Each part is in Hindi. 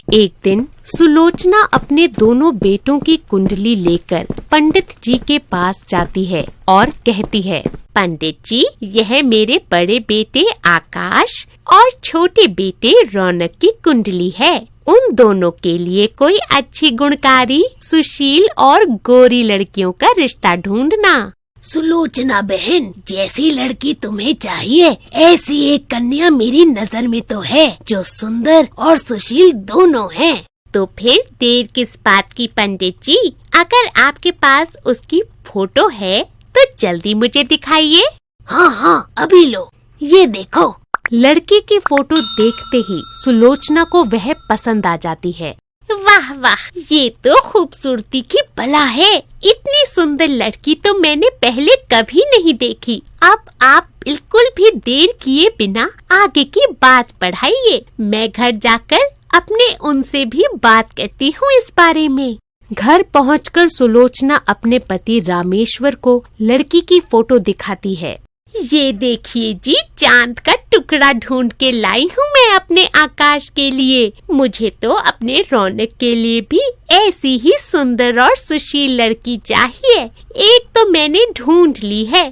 एक दिन सुलोचना अपने दोनों बेटों की कुंडली लेकर पंडित जी के पास जाती है और कहती है, पंडित जी, यह मेरे बड़े बेटे आकाश और छोटे बेटे रौनक की कुंडली है। उन दोनों के लिए कोई अच्छी गुणकारी, सुशील और गोरी लड़कियों का रिश्ता ढूंढना। सुलोचना बहन, जैसी लड़की तुम्हें चाहिए ऐसी एक कन्या मेरी नजर में तो है, जो सुंदर और सुशील दोनों है। तो फिर देर किस बात की पंडित जी? अगर आपके पास उसकी फोटो है तो जल्दी मुझे दिखाइए। हाँ, अभी लो, ये देखो। लड़की की फोटो देखते ही सुलोचना को वह पसंद आ जाती है। वाह वाह, ये तो खूबसूरती की बला है। इतनी सुंदर लड़की तो मैंने पहले कभी नहीं देखी। अब आप बिल्कुल भी देर किए बिना आगे की बात बढ़ाइए। मैं घर जाकर अपने उनसे भी बात करती हूँ इस बारे में। घर पहुंचकर सुलोचना अपने पति रामेश्वर को लड़की की फोटो दिखाती है। ये देखिए जी, चांद का टुकड़ा ढूंढ के लाई हूँ मैं अपने आकाश के लिए। मुझे तो अपने रौनक के लिए भी ऐसी ही सुंदर और सुशील लड़की चाहिए। एक तो मैंने ढूंढ ली है,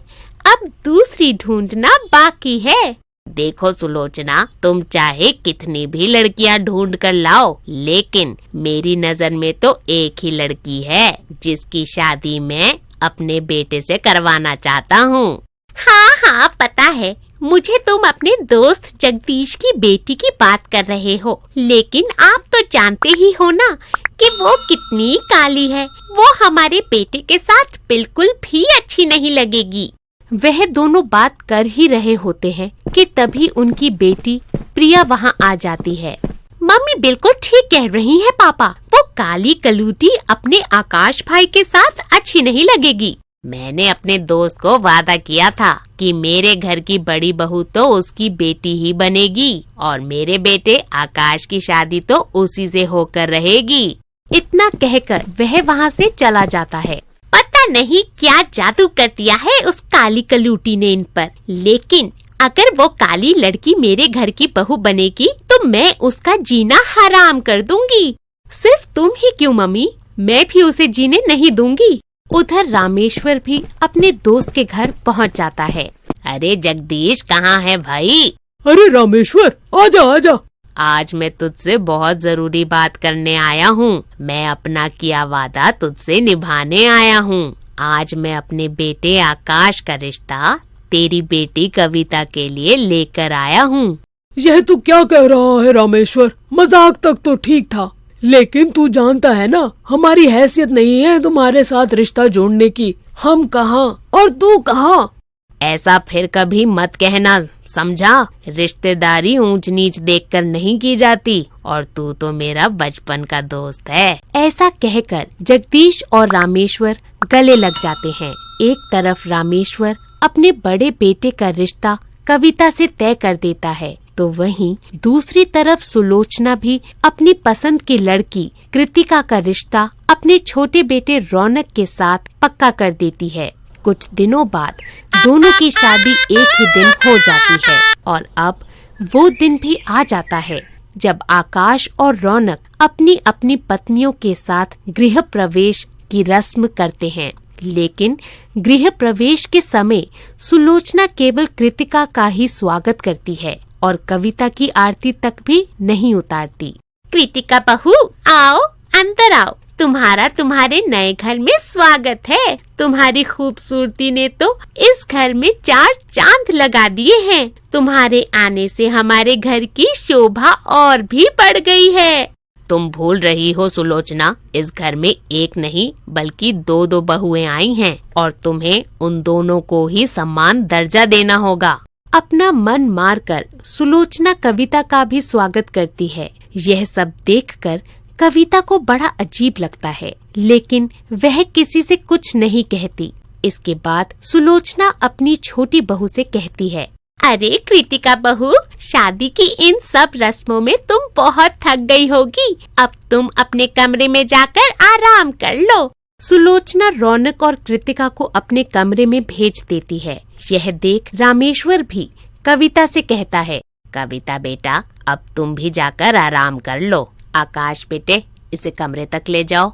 अब दूसरी ढूंढना बाकी है। देखो सुलोचना, तुम चाहे कितनी भी लड़कियां ढूंढ कर लाओ, लेकिन मेरी नजर में तो एक ही लड़की है जिसकी शादी मैं अपने बेटे से करवाना चाहता हूँ। हाँ, पता है मुझे तुम अपने दोस्त जगदीश की बेटी की बात कर रहे हो, लेकिन आप तो जानते ही हो ना कि वो कितनी काली है। वो हमारे बेटे के साथ बिल्कुल भी अच्छी नहीं लगेगी। वह दोनों बात कर ही रहे होते हैं कि तभी उनकी बेटी प्रिया वहाँ आ जाती है। मम्मी बिल्कुल ठीक कह रही है पापा, वो काली कलूटी अपने आकाश भाई के साथ अच्छी नहीं लगेगी। मैंने अपने दोस्त को वादा किया था कि मेरे घर की बड़ी बहू तो उसकी बेटी ही बनेगी और मेरे बेटे आकाश की शादी तो उसी से होकर रहेगी। इतना कहकर वह वहाँ से चला जाता है। पता नहीं क्या जादू कर दिया है उस काली कलूटी ने इन पर, लेकिन अगर वो काली लड़की मेरे घर की बहू बनेगी तो मैं उसका जीना हराम कर दूंगी। सिर्फ तुम ही क्यों मम्मी, मैं भी उसे जीने नहीं दूंगी। उधर रामेश्वर भी अपने दोस्त के घर पहुंच जाता है। अरे जगदीश, कहाँ है भाई? अरे रामेश्वर, आजा। आज मैं तुझसे बहुत जरूरी बात करने आया हूँ। मैं अपना किया वादा तुझसे निभाने आया हूँ। आज मैं अपने बेटे आकाश का रिश्ता तेरी बेटी कविता के लिए लेकर आया हूँ। यह तू क्या कह रहा है रामेश्वर? मजाक तक तो ठीक था, लेकिन तू जानता है ना, हमारी हैसियत नहीं है तुम्हारे साथ रिश्ता जोड़ने की। हम कहाँ और तू कहाँ? ऐसा फिर कभी मत कहना, समझा? रिश्तेदारी ऊंच नीच देखकर नहीं की जाती, और तू तो मेरा बचपन का दोस्त है। ऐसा कहकर जगदीश और रामेश्वर गले लग जाते हैं। एक तरफ रामेश्वर अपने बड़े बेटे का रिश्ता कविता से तय कर देता है, तो वहीं दूसरी तरफ सुलोचना भी अपनी पसंद की लड़की कृतिका का रिश्ता अपने छोटे बेटे रौनक के साथ पक्का कर देती है। कुछ दिनों बाद दोनों की शादी एक ही दिन हो जाती है, और अब वो दिन भी आ जाता है जब आकाश और रौनक अपनी अपनी पत्नियों के साथ गृह प्रवेश की रस्म करते हैं। लेकिन गृह प्रवेश के समय सुलोचना केवल कृतिका का ही स्वागत करती है और कविता की आरती तक भी नहीं उतारती। कृतिका बहू, आओ, अंदर आओ। तुम्हारा तुम्हारे नए घर में स्वागत है। तुम्हारी खूबसूरती ने तो इस घर में 4 चांद लगा दिए हैं। तुम्हारे आने से हमारे घर की शोभा और भी बढ़ गई है। तुम भूल रही हो सुलोचना, इस घर में एक नहीं बल्कि 2 बहुएं आई हैं, और तुम्हें उन दोनों को ही समान दर्जा देना होगा। अपना मन मारकर सुलोचना कविता का भी स्वागत करती है। यह सब देखकर कविता को बड़ा अजीब लगता है, लेकिन वह किसी से कुछ नहीं कहती। इसके बाद सुलोचना अपनी छोटी बहू से कहती है, अरे कृतिका बहू, शादी की इन सब रस्मों में तुम बहुत थक गई होगी। अब तुम अपने कमरे में जाकर आराम कर लो। सुलोचना रौनक और कृतिका को अपने कमरे में भेज देती है। यह देख रामेश्वर भी कविता से कहता है, कविता बेटा, अब तुम भी जाकर आराम कर लो। आकाश बेटे, इसे कमरे तक ले जाओ।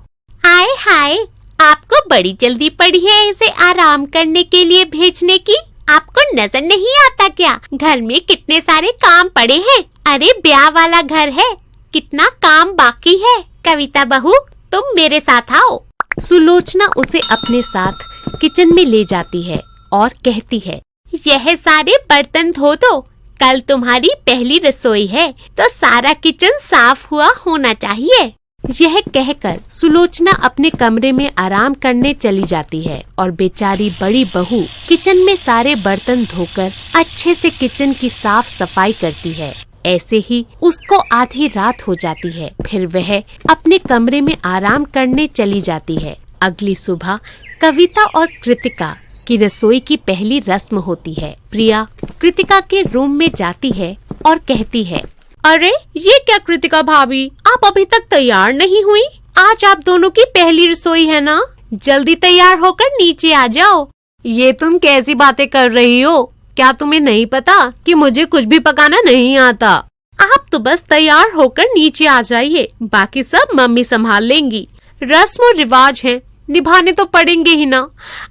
हाय हाय, आपको बड़ी जल्दी पड़ी है इसे आराम करने के लिए भेजने की। आपको नजर नहीं आता क्या घर में कितने सारे काम पड़े हैं? अरे ब्याह वाला घर है, कितना काम बाकी है। कविता बहू, तुम मेरे साथ आओ। सुलोचना उसे अपने साथ किचन में ले जाती है और कहती है, यह सारे बर्तन धो दो। कल तुम्हारी पहली रसोई है तो सारा किचन साफ हुआ होना चाहिए। यह कहकर सुलोचना अपने कमरे में आराम करने चली जाती है और बेचारी बड़ी बहू किचन में सारे बर्तन धोकर अच्छे से किचन की साफ सफाई करती है। ऐसे ही उसको आधी रात हो जाती है। फिर वह अपने कमरे में आराम करने चली जाती है। अगली सुबह कविता और कृतिका की रसोई की पहली रस्म होती है। प्रिया कृतिका के रूम में जाती है और कहती है, अरे ये क्या कृतिका भाभी, आप अभी तक तैयार नहीं हुई? आज आप दोनों की पहली रसोई है ना, जल्दी तैयार होकर नीचे आ जाओ। ये तुम कैसी बातें कर रही हो? क्या तुम्हें नहीं पता कि मुझे कुछ भी पकाना नहीं आता? आप तो बस तैयार होकर नीचे आ जाइए, बाकी सब मम्मी संभाल लेंगी। रस्म और रिवाज है, निभाने तो पड़ेंगे ही ना।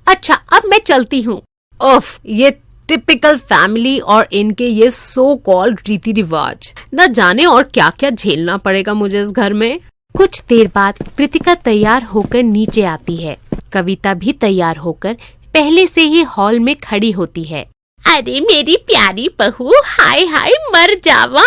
अच्छा, अब मैं चलती हूँ। ओफ, ये टिपिकल फैमिली और इनके ये सो कॉल्ड रीति रिवाज, न जाने और क्या क्या झेलना पड़ेगा मुझे इस घर में। कुछ देर बाद कृतिका तैयार होकर नीचे आती है। कविता भी तैयार होकर पहले से ही हॉल में खड़ी होती है। अरे मेरी प्यारी बहू, हाय हाय मर जावा,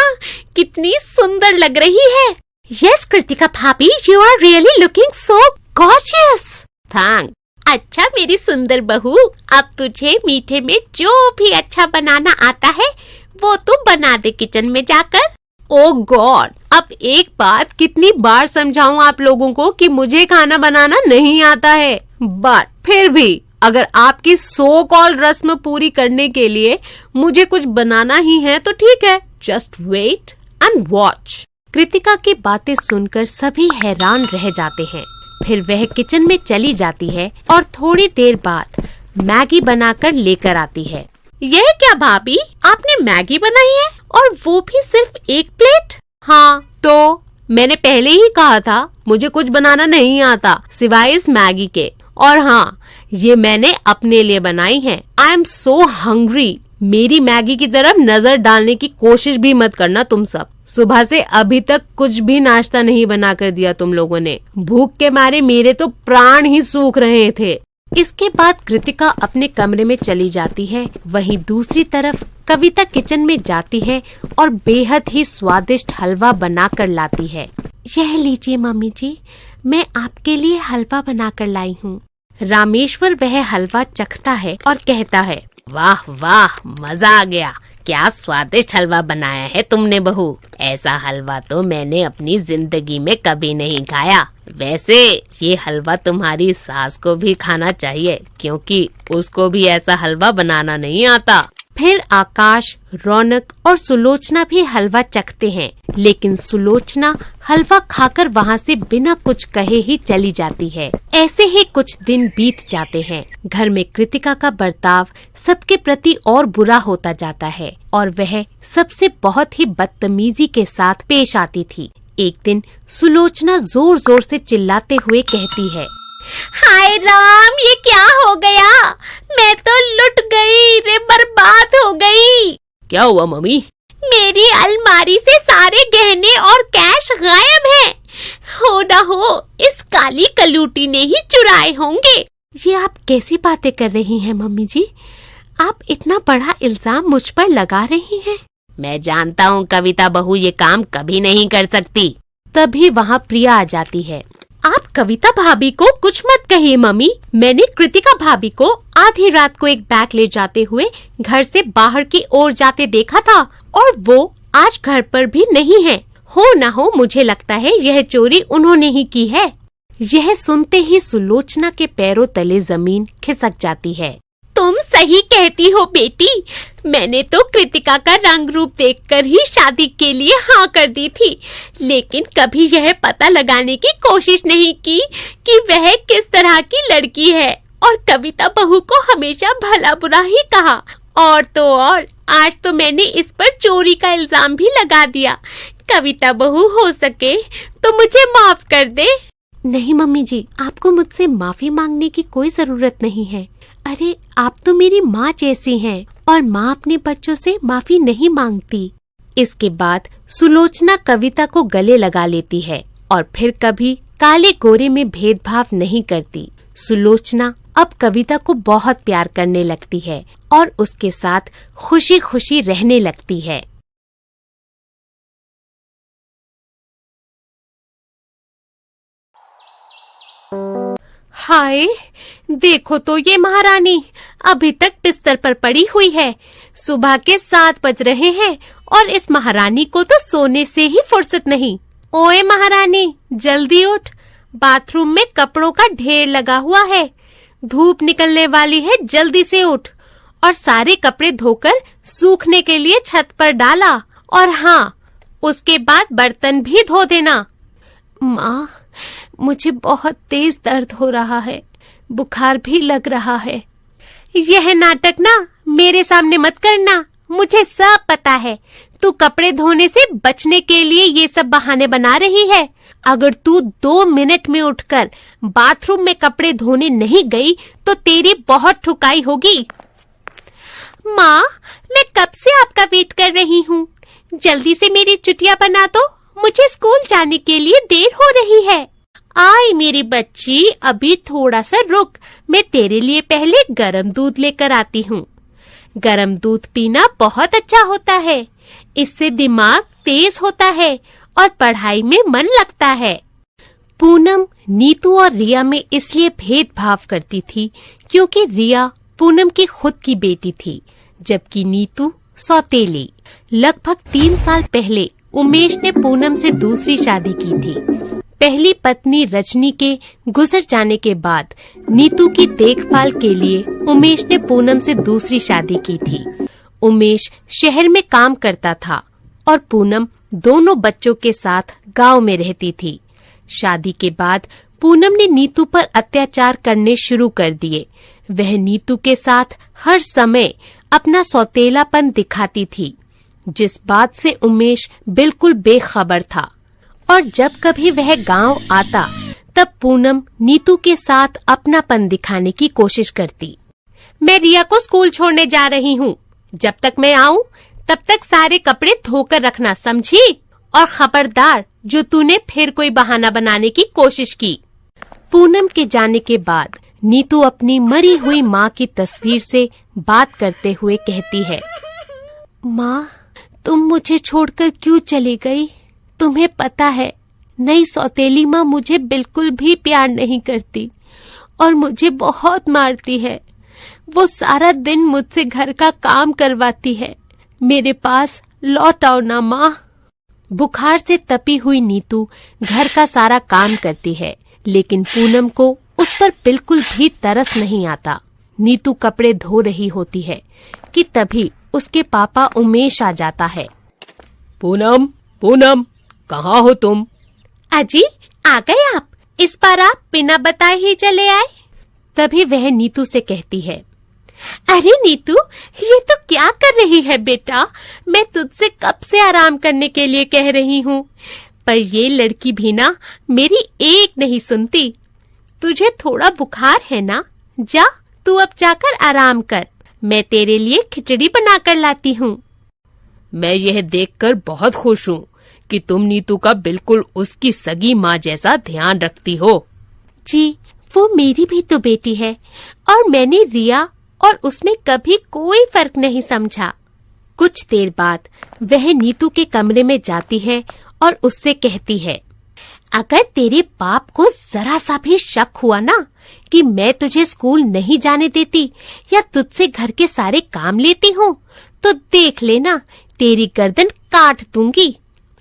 कितनी सुंदर लग रही है। Yes Kritika bhabhi, you are really looking so gorgeous. Thank. अच्छा मेरी सुंदर बहू, अब तुझे मीठे में जो भी अच्छा बनाना आता है वो तू बना दे किचन में जाकर। ओ गॉड, अब एक बात कितनी बार समझाऊं आप लोगों को कि मुझे खाना बनाना नहीं आता है, बट फिर भी अगर आपकी सो कॉल्ड रस्म पूरी करने के लिए मुझे कुछ बनाना ही है तो ठीक है, just wait and watch. Kritika की बातें सुनकर सभी हैरान रह जाते हैं। फिर वह किचन में चली जाती है और थोड़ी देर बाद मैगी बनाकर लेकर आती है। यह क्या भाभी, आपने मैगी बनाई है और वो भी सिर्फ एक प्लेट? हाँ, तो मैंने पहले ही कहा था मुझे कुछ बनाना नहीं आता सिवाय इस मैगी के। और हाँ, ये मैंने अपने लिए बनाई है। I am so hungry. मेरी मैगी की तरफ नजर डालने की कोशिश भी मत करना तुम सब। सुबह से अभी तक कुछ भी नाश्ता नहीं बना कर दिया तुम लोगों ने। भूख के मारे मेरे तो प्राण ही सूख रहे थे। इसके बाद कृतिका अपने कमरे में चली जाती है। वहीं दूसरी तरफ कविता किचन में जाती है और बेहद ही स्वादिष्ट हलवा बनाकर लाती है। यह लीजिए मम्मी जी, मैं आपके लिए हलवा बनाकर लाई हूँ। रामेश्वर वह हलवा चखता है और कहता है, वाह वाह, मजा आ गया। क्या स्वादिष्ट हलवा बनाया है तुमने बहू। ऐसा हलवा तो मैंने अपनी जिंदगी में कभी नहीं खाया। वैसे ये हलवा तुम्हारी सास को भी खाना चाहिए, क्योंकि उसको भी ऐसा हलवा बनाना नहीं आता। फिर आकाश, रौनक और सुलोचना भी हलवा चखते हैं, लेकिन सुलोचना हलवा खाकर वहाँ से बिना कुछ कहे ही चली जाती है। ऐसे ही कुछ दिन बीत जाते हैं। घर में कृतिका का बर्ताव सबके प्रति और बुरा होता जाता है और वह सबसे बहुत ही बदतमीजी के साथ पेश आती थी। एक दिन सुलोचना जोर जोर से चिल्लाते हुए कहती है, हाय राम, ये क्या हो गया? मैं तो लुट गई रे, बर्बाद हो गई। क्या हुआ मम्मी? मेरी अलमारी से सारे गहने और कैश गायब हैं। हो ना हो इस काली कलूटी ने ही चुराए होंगे। ये आप कैसी बातें कर रही हैं मम्मी जी? आप इतना बड़ा इल्जाम मुझ पर लगा रही हैं। मैं जानता हूँ कविता बहू ये काम कभी नहीं कर सकती। तभी वहाँ प्रिया आ जाती है। आप कविता भाभी को कुछ मत कहिए मम्मी। मैंने कृतिका भाभी को आधी रात को एक बैग ले जाते हुए घर से बाहर की ओर जाते देखा था और वो आज घर पर भी नहीं है। हो ना हो मुझे लगता है यह चोरी उन्होंने ही की है। यह सुनते ही सुलोचना के पैरों तले जमीन खिसक जाती है। तुम सही कहती हो बेटी, मैंने तो कृतिका का रंग रूप देखकर ही शादी के लिए हाँ कर दी थी, लेकिन कभी यह पता लगाने की कोशिश नहीं की कि वह किस तरह की लड़की है। और कविता बहू को हमेशा भला बुरा ही कहा। और तो और आज तो मैंने इस पर चोरी का इल्जाम भी लगा दिया। कविता बहू हो सके तो मुझे माफ कर दे। नहीं मम्मी जी, आपको मुझसे माफी मांगने की कोई जरूरत नहीं है। अरे आप तो मेरी माँ जैसी हैं और माँ अपने बच्चों से माफी नहीं मांगती। इसके बाद सुलोचना कविता को गले लगा लेती है और फिर कभी काले गोरे में भेदभाव नहीं करती। सुलोचना अब कविता को बहुत प्यार करने लगती है और उसके साथ खुशी खुशी रहने लगती है। हाय, देखो तो ये महारानी अभी तक बिस्तर पर पड़ी हुई है। सुबह के 7 बज रहे हैं और इस महारानी को तो सोने से ही फुर्सत नहीं। ओए महारानी, जल्दी उठ, बाथरूम में कपड़ों का ढेर लगा हुआ है, धूप निकलने वाली है, जल्दी से उठ और सारे कपड़े धोकर सूखने के लिए छत पर डाला। और हाँ, उसके बाद बर्तन भी धो देना। माँ, मुझे बहुत तेज दर्द हो रहा है, बुखार भी लग रहा है। यह नाटक ना मेरे सामने मत करना, मुझे सब पता है। तू कपड़े धोने से बचने के लिए ये सब बहाने बना रही है। अगर तू 2 मिनट में उठकर बाथरूम में कपड़े धोने नहीं गई तो तेरी बहुत ठुकाई होगी। माँ, मैं कब से आपका वेट कर रही हूँ, जल्दी से मेरी चुटिया बना दो, मुझे स्कूल जाने के लिए देर हो रही है। आई मेरी बच्ची, अभी थोड़ा सा रुक, मैं तेरे लिए पहले गरम दूध लेकर आती हूँ। गरम दूध पीना बहुत अच्छा होता है, इससे दिमाग तेज होता है और पढ़ाई में मन लगता है। पूनम नीतू और रिया में इसलिए भेदभाव करती थी क्योंकि रिया पूनम की खुद की बेटी थी, जबकि नीतू सौतेली। लगभग 3 साल पहले उमेश ने पूनम से दूसरी शादी की थी। पहली पत्नी रजनी के गुजर जाने के बाद नीतू की देखभाल के लिए उमेश ने पूनम से दूसरी शादी की थी। उमेश शहर में काम करता था और पूनम दोनों बच्चों के साथ गांव में रहती थी। शादी के बाद पूनम ने नीतू पर अत्याचार करने शुरू कर दिए। वह नीतू के साथ हर समय अपना सौतेलापन दिखाती थी, जिस बात से उमेश बिल्कुल बेखबर था। और जब कभी वह गांव आता तब पूनम नीतू के साथ अपनापन दिखाने की कोशिश करती। मैं रिया को स्कूल छोड़ने जा रही हूँ, जब तक मैं आऊँ तब तक सारे कपड़े धोकर रखना, समझी? और खबरदार, जो तूने फिर कोई बहाना बनाने की कोशिश की। पूनम के जाने के बाद नीतू अपनी मरी हुई माँ की तस्वीर से बात करते हुए कहती है, माँ, तुम मुझे छोड़कर क्यों चली गई? तुम्हें पता है, नई सौतेली माँ मुझे बिल्कुल भी प्यार नहीं करती और मुझे बहुत मारती है। वो सारा दिन मुझसे घर का काम करवाती है। मेरे पास लौट आओ ना माँ। बुखार से तपी हुई नीतू घर का सारा काम करती है, लेकिन पूनम को उस पर बिल्कुल भी तरस नहीं आता। नीतू कपड़े धो रही होती है कि तभी उसके पापा उमेश आ जाता है। पूनम, पूनम, कहाँ हो तुम? अजी, आ गए आप? इस बार आप बिना बताए ही चले आए। तभी वह नीतू से कहती है, अरे नीतू, ये तो क्या कर रही है बेटा? मैं तुझसे कब से आराम करने के लिए कह रही हूँ, पर ये लड़की भी ना मेरी एक नहीं सुनती। तुझे थोड़ा बुखार है ना? जा, तू अब जाकर आराम कर, मैं तेरे लिए खिचड़ी बनाकर लाती हूँ। मैं यह देखकर बहुत खुश हूँ कि तुम नीतू का बिल्कुल उसकी सगी माँ जैसा ध्यान रखती हो। जी, वो मेरी भी तो बेटी है और मैंने रिया और उसमें कभी कोई फर्क नहीं समझा। कुछ देर बाद वह नीतू के कमरे में जाती है और उससे कहती है, अगर तेरे बाप को जरा सा भी शक हुआ ना कि मैं तुझे स्कूल नहीं जाने देती या तुझसे घर के सारे काम लेती हूँ, तो देख लेना, तेरी गर्दन काट दूंगी।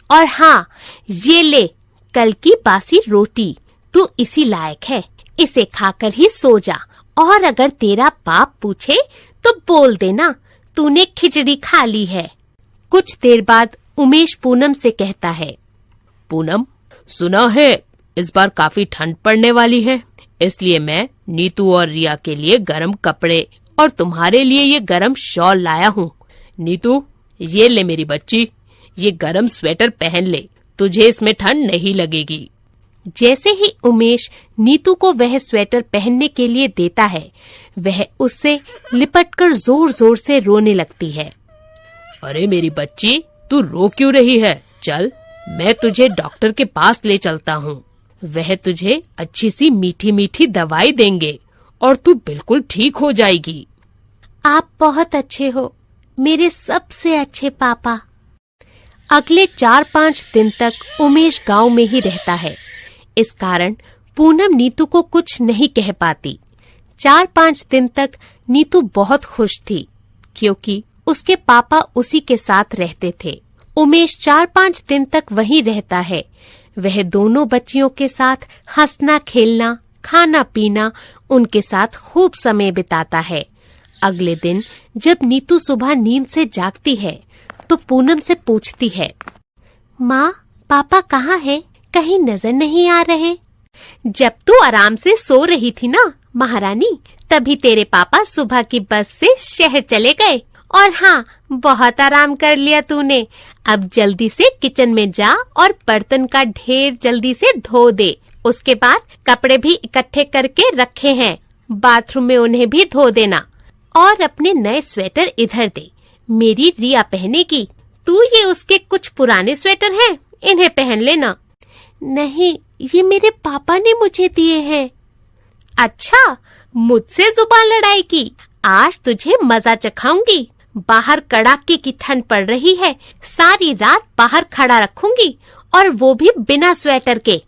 और हाँ, ये ले कल की बासी रोटी, तू इसी लायक है, इसे खाकर ही सो जा। और अगर तेरा बाप पूछे तो बोल देना तूने खिचड़ी खा ली है। कुछ देर बाद उमेश पूनम से कहता है, पूनम, सुना है इस बार काफी ठंड पड़ने वाली है, इसलिए मैं नीतू और रिया के लिए गर्म कपड़े और तुम्हारे लिए ये गर्म शॉल लाया हूँ। नीतू, ये ले मेरी बच्ची, ये गरम स्वेटर पहन ले, तुझे इसमें ठंड नहीं लगेगी। जैसे ही उमेश नीतू को वह स्वेटर पहनने के लिए देता है, वह उससे लिपटकर जोर जोर से रोने लगती है। अरे मेरी बच्ची, तू रो क्यों रही है? चल, मैं तुझे डॉक्टर के पास ले चलता हूँ। वह तुझे अच्छी सी मीठी मीठी दवाई देंगे और तू बिल्कुल ठीक हो जाएगी। आप बहुत अच्छे हो, मेरे सबसे अच्छे पापा। अगले 4-5 दिन तक उमेश गांव में ही रहता है। इस कारण पूनम नीतू को कुछ नहीं कह पाती। 4-5 दिन तक नीतू बहुत खुश थी, क्योंकि उसके पापा उसी के साथ रहते थे। उमेश 4-5 दिन तक वहीं रहता है। वह दोनों बच्चियों के साथ हंसना खेलना, खाना पीना, उनके साथ खूब समय बिताता है। अगले दिन जब नीतू सुबह नींद से जागती है तो पूनम से पूछती है, माँ, पापा कहाँ है? कहीं नजर नहीं आ रहे। जब तू आराम से सो रही थी ना महारानी, तभी तेरे पापा सुबह की बस से शहर चले गए। और हाँ, बहुत आराम कर लिया तूने। अब जल्दी से किचन में जा और बर्तन का ढेर जल्दी से धो दे। उसके बाद कपड़े भी इकट्ठे करके रखे हैं, बाथरूम में उन्हें भी धो देना। और अपने नए स्वेटर इधर दे, मेरी रिया पहनेगी। तू ये उसके कुछ पुराने स्वेटर हैं, इन्हें पहन लेना। नहीं, ये मेरे पापा ने मुझे दिए हैं। अच्छा, मुझसे जुबान लड़ाई की? आज तुझे मजा चखाऊंगी। बाहर कड़ाके की ठंड पड़ रही है, सारी रात बाहर खड़ा रखूंगी, और वो भी बिना स्वेटर के।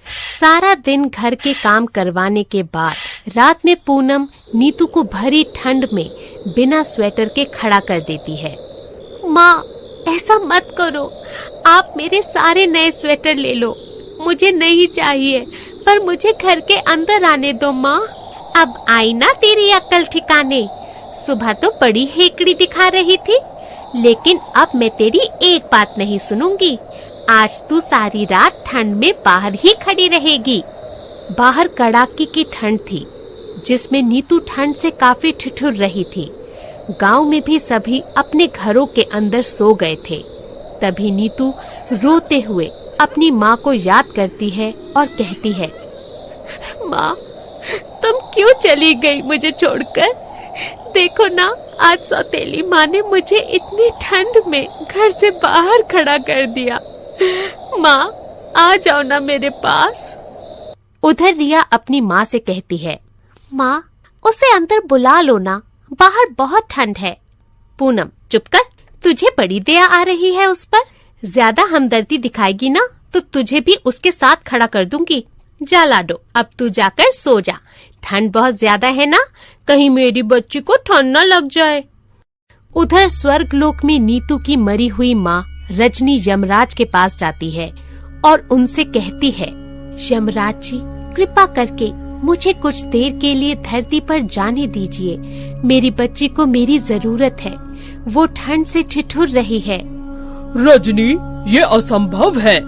सारा दिन घर के काम करवाने के बाद रात में पूनम नीतू को भरी ठंड में बिना स्वेटर के खड़ा कर देती है। माँ, ऐसा मत करो, आप मेरे सारे नए स्वेटर ले लो। मुझे नहीं चाहिए, पर मुझे घर के अंदर आने दो माँ। अब आई ना तेरी अक्ल ठिकाने। सुबह तो बड़ी हेकड़ी दिखा रही थी, लेकिन अब मैं तेरी एक बात नहीं सुनूंगी। आज तू सारी रात ठंड में बाहर ही खड़ी रहेगी। बाहर कड़ाके की ठंड थी, जिसमें नीतू ठंड से काफी ठिठुर रही थी। गांव में भी सभी अपने घरों के अंदर सो गए थे। तभी नीतू रोते हुए अपनी माँ को याद करती है और कहती है, माँ, तुम क्यों चली गई मुझे छोड़कर? देखो ना, आज सौतेली माँ ने मुझे इतनी ठंड में घर से बाहर खड़ा कर दिया। माँ, आ जाओ ना मेरे पास। उधर रिया अपनी माँ से कहती है, माँ, उसे अंदर बुला लो ना, बाहर बहुत ठंड है। पूनम, चुप कर, तुझे बड़ी दया आ रही है उस पर। ज्यादा हमदर्दी दिखाएगी ना तो तुझे भी उसके साथ खड़ा कर दूंगी। जा लाडो, अब तू जाकर सो जा। ठंड बहुत ज्यादा है ना, कहीं मेरी बच्ची को ठंड न लग जाए। उधर स्वर्गलोक में नीतू की मरी हुई माँ रजनी यमराज के पास जाती है और उनसे कहती है, यमराज जी, कृपा करके मुझे कुछ देर के लिए धरती पर जाने दीजिए। मेरी बच्ची को मेरी जरूरत है, वो ठंड से ठिठुर रही है। रजनी, ये असंभव है,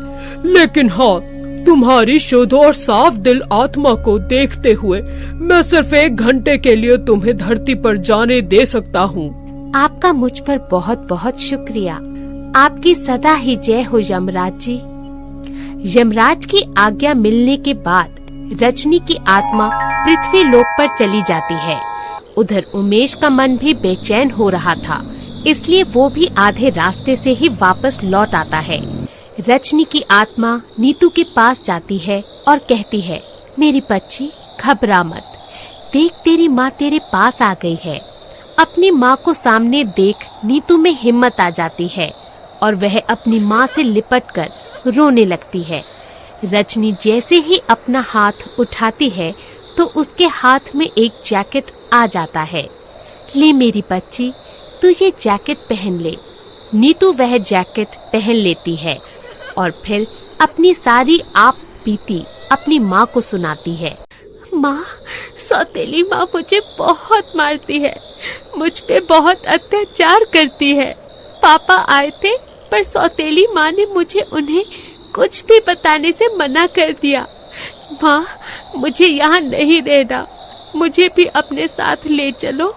लेकिन हाँ, तुम्हारी शुद्ध और साफ दिल आत्मा को देखते हुए मैं सिर्फ 1 घंटे के लिए तुम्हें धरती पर जाने दे सकता हूँ। आपका मुझ पर बहुत बहुत शुक्रिया। आपकी सदा ही जय हो यमराज जी। यमराज की आज्ञा मिलने के बाद रजनी की आत्मा पृथ्वी लोक पर चली जाती है। उधर उमेश का मन भी बेचैन हो रहा था, इसलिए वो भी आधे रास्ते से ही वापस लौट आता है। रजनी की आत्मा नीतू के पास जाती है और कहती है, मेरी बच्ची, घबरा मत, देख तेरी माँ तेरे पास आ गई है। अपनी माँ को सामने देख नीतू में हिम्मत आ जाती है और वह अपनी माँ से लिपटकर रोने लगती है। रजनी जैसे ही अपना हाथ उठाती है तो उसके हाथ में एक जैकेट आ जाता है। ले मेरी बच्ची, तू ये जैकेट पहन ले। नीतू वह जैकेट पहन लेती है और फिर अपनी सारी आप बीती अपनी माँ को सुनाती है। माँ, सौतेली माँ मुझे बहुत मारती है, मुझ पे बहुत अत्याचार करती है। पापा आए थे, पर सौतेली माँ ने मुझे उन्हें कुछ भी बताने से मना कर दिया। माँ, मुझे यहाँ नहीं रहना, मुझे भी अपने साथ ले चलो।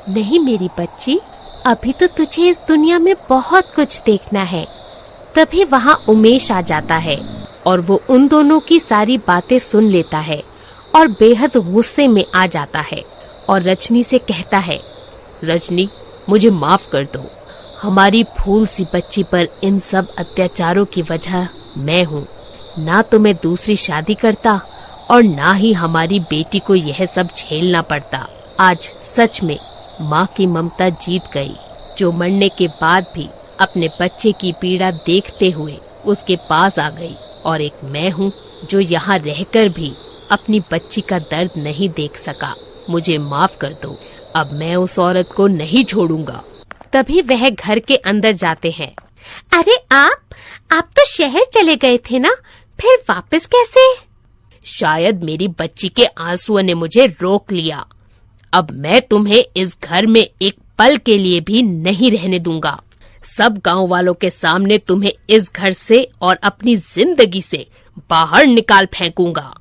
नहीं मेरी बच्ची, अभी तो तुझे इस दुनिया में बहुत कुछ देखना है। तभी वहाँ उमेश आ जाता है और वो उन दोनों की सारी बातें सुन लेता है और बेहद गुस्से में आ जाता है और रजनी से कहता है, रजनी, मुझे माफ कर दो। हमारी फूल सी बच्ची पर इन सब अत्याचारों की वजह मैं हूँ। ना तो मैं दूसरी शादी करता और ना ही हमारी बेटी को यह सब झेलना पड़ता। आज सच में माँ की ममता जीत गई, जो मरने के बाद भी अपने बच्चे की पीड़ा देखते हुए उसके पास आ गई, और एक मैं हूँ जो यहाँ रहकर भी अपनी बच्ची का दर्द नहीं देख सका। मुझे माफ कर दो, अब मैं उस औरत को नहीं छोड़ूंगा। तभी वह घर के अंदर जाते हैं। अरे आप तो शहर चले गए थे ना, फिर वापस कैसे? शायद मेरी बच्ची के आंसुओं ने मुझे रोक लिया। अब मैं तुम्हें इस घर में एक पल के लिए भी नहीं रहने दूंगा। सब गांव वालों के सामने तुम्हें इस घर से और अपनी जिंदगी से बाहर निकाल फेंकूंगा।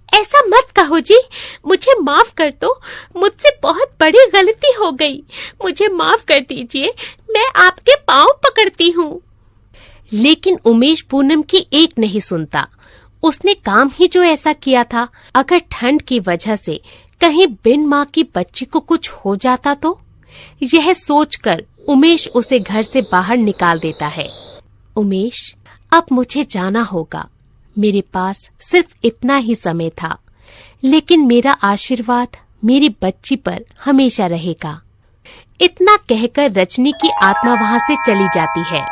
ऐसा मत कहो जी, मुझे माफ कर दो, मुझसे बहुत बड़ी गलती हो गई, मुझे माफ कर दीजिए, मैं आपके पाँव पकड़ती हूँ। लेकिन उमेश पूनम की एक नहीं सुनता। उसने काम ही जो ऐसा किया था, अगर ठंड की वजह से कहीं बिन माँ की बच्ची को कुछ हो जाता तो? यह सोचकर उमेश उसे घर से बाहर निकाल देता है। उमेश, अब मुझे जाना होगा। मेरे पास सिर्फ इतना ही समय था, लेकिन मेरा आशीर्वाद मेरी बच्ची पर हमेशा रहेगा। इतना कहकर रजनी की आत्मा वहाँ से चली जाती है।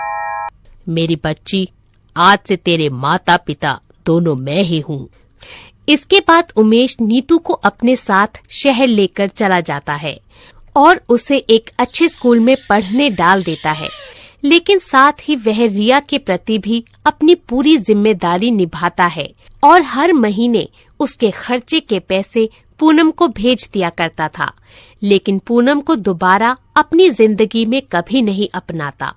मेरी बच्ची, आज से तेरे माता पिता दोनों मैं ही हूँ। इसके बाद उमेश नीतू को अपने साथ शहर लेकर चला जाता है और उसे एक अच्छे स्कूल में पढ़ने डाल देता है, लेकिन साथ ही वह रिया के प्रति भी अपनी पूरी जिम्मेदारी निभाता है और हर महीने उसके खर्चे के पैसे पूनम को भेज दिया करता था, लेकिन पूनम को दोबारा अपनी जिंदगी में कभी नहीं अपनाता।